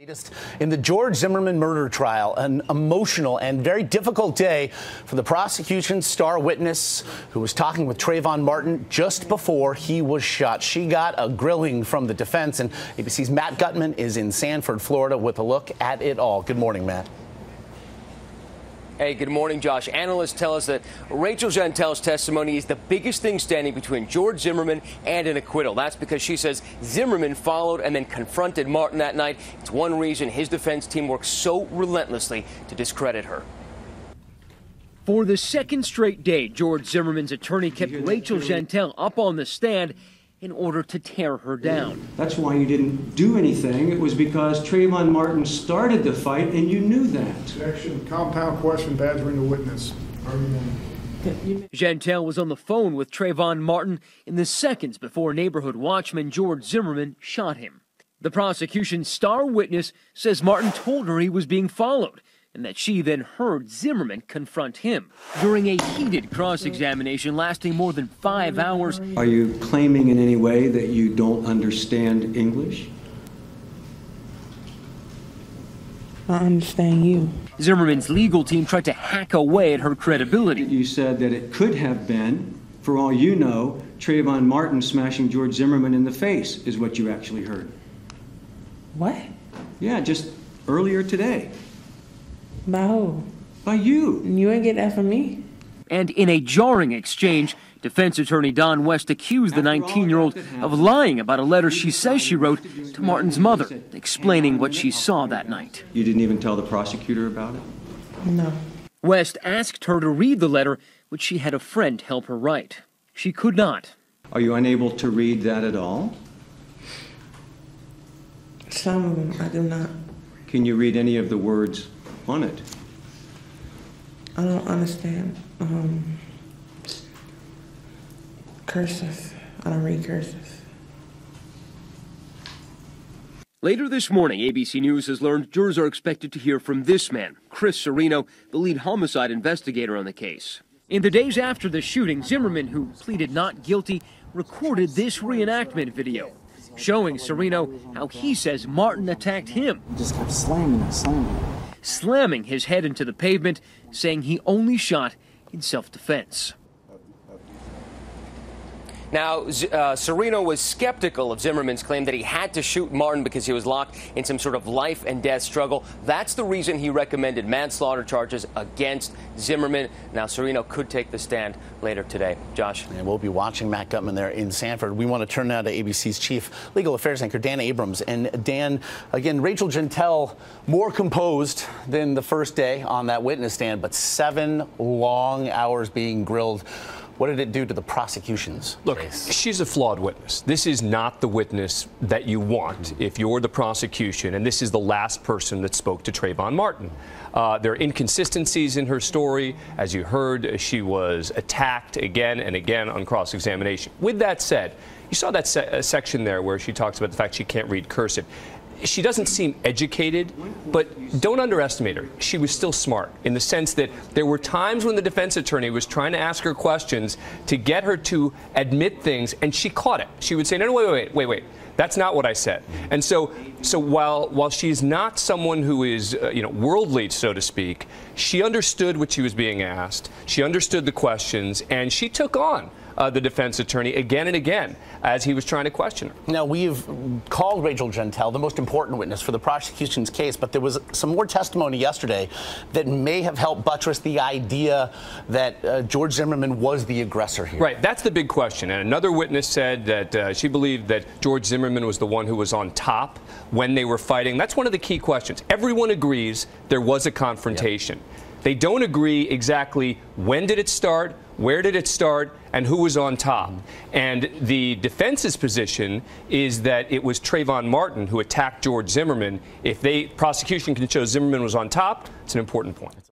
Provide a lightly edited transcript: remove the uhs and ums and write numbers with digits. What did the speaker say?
In the George Zimmerman murder trial, an emotional and very difficult day for the prosecution's star witness who was talking with Trayvon Martin just before he was shot. She got a grilling from the defense, and ABC's Matt Gutman is in Sanford, Florida, with a look at it all. Good morning, Matt. Hey, good morning, Josh. Analysts tell us that Rachel Jeantel's testimony is the biggest thing standing between George Zimmerman and an acquittal. That's because she says Zimmerman followed and then confronted Martin that night. It's one reason his defense team works so relentlessly to discredit her. For the second straight day, George Zimmerman's attorney kept Rachel Jeantel up on the stand in order to tear her down. That's why you didn't do anything. It was because Trayvon Martin started the fight and you knew that. Objection, compound question, badgering the witness. Jeantel was on the phone with Trayvon Martin in the seconds before neighborhood watchman George Zimmerman shot him. The prosecution's star witness says Martin told her he was being followed and that she then heard Zimmerman confront him. During a heated cross-examination lasting more than 5 hours. Are you claiming in any way that you don't understand English? I understand you. Zimmerman's legal team tried to hack away at her credibility. You said that it could have been, for all you know, Trayvon Martin smashing George Zimmerman in the face is what you actually heard. What? Yeah, just earlier today. By who? By you. You ain't get that from me. And in a jarring exchange, defense attorney Don West accused the 19-year-old of lying about a letter she says she wrote to Martin's mother, explaining what she saw that night. You didn't even tell the prosecutor about it? No. West asked her to read the letter, which she had a friend help her write. She could not. Are you unable to read that at all? Some of them I do not. Can you read any of the words on it? I don't understand cursive. I don't read cursive. Later this morning, ABC News has learned jurors are expected to hear from this man, Chris Serino, the lead homicide investigator on the case. In the days after the shooting, Zimmerman, who pleaded not guilty, recorded this reenactment video, showing Serino how he says Martin attacked him. He just kept slamming his head into the pavement, saying he only shot in self-defense. Now, Serino was skeptical of Zimmerman's claim that he had to shoot Martin because he was locked in some sort of life and death struggle. That's the reason he recommended manslaughter charges against Zimmerman. Now, Serino could take the stand later today. Josh. And we'll be watching Matt Gutman there in Sanford. We want to turn now to ABC's chief legal affairs anchor, Dan Abrams. And Dan, again, Rachel Jeantel more composed than the first day on that witness stand, but 7 long hours being grilled. What did it do to the prosecution's case? She's a flawed witness. This is not the witness that you want if you're the prosecution, and this is the last person that spoke to Trayvon Martin. There are inconsistencies in her story. As you heard, she was attacked again and again on cross-examination. With that said, you saw that section there where she talks about the fact she can't read cursive. She doesn't seem educated, but don't underestimate her. She was still smart in the sense that there were times when the defense attorney was trying to ask her questions to get her to admit things, and she caught it. She would say, no, wait. That's not what I said. And so while she's not someone who is worldly, so to speak, she understood what she was being asked. She understood the questions, and she took on the defense attorney again and again as he was trying to question her. Now, we've called Rachel Jeantel the most important witness for the prosecution's case, but there was some more testimony yesterday that may have helped buttress the idea that George Zimmerman was the aggressor here. Right, that's the big question. And another witness said that she believed that George Zimmerman was the one who was on top when they were fighting. That's one of the key questions. Everyone agrees there was a confrontation. Yep. They don't agree exactly when did it start, where did it start, and who was on top. And the defense's position is that it was Trayvon Martin who attacked George Zimmerman. If prosecution can show Zimmerman was on top, it's an important point.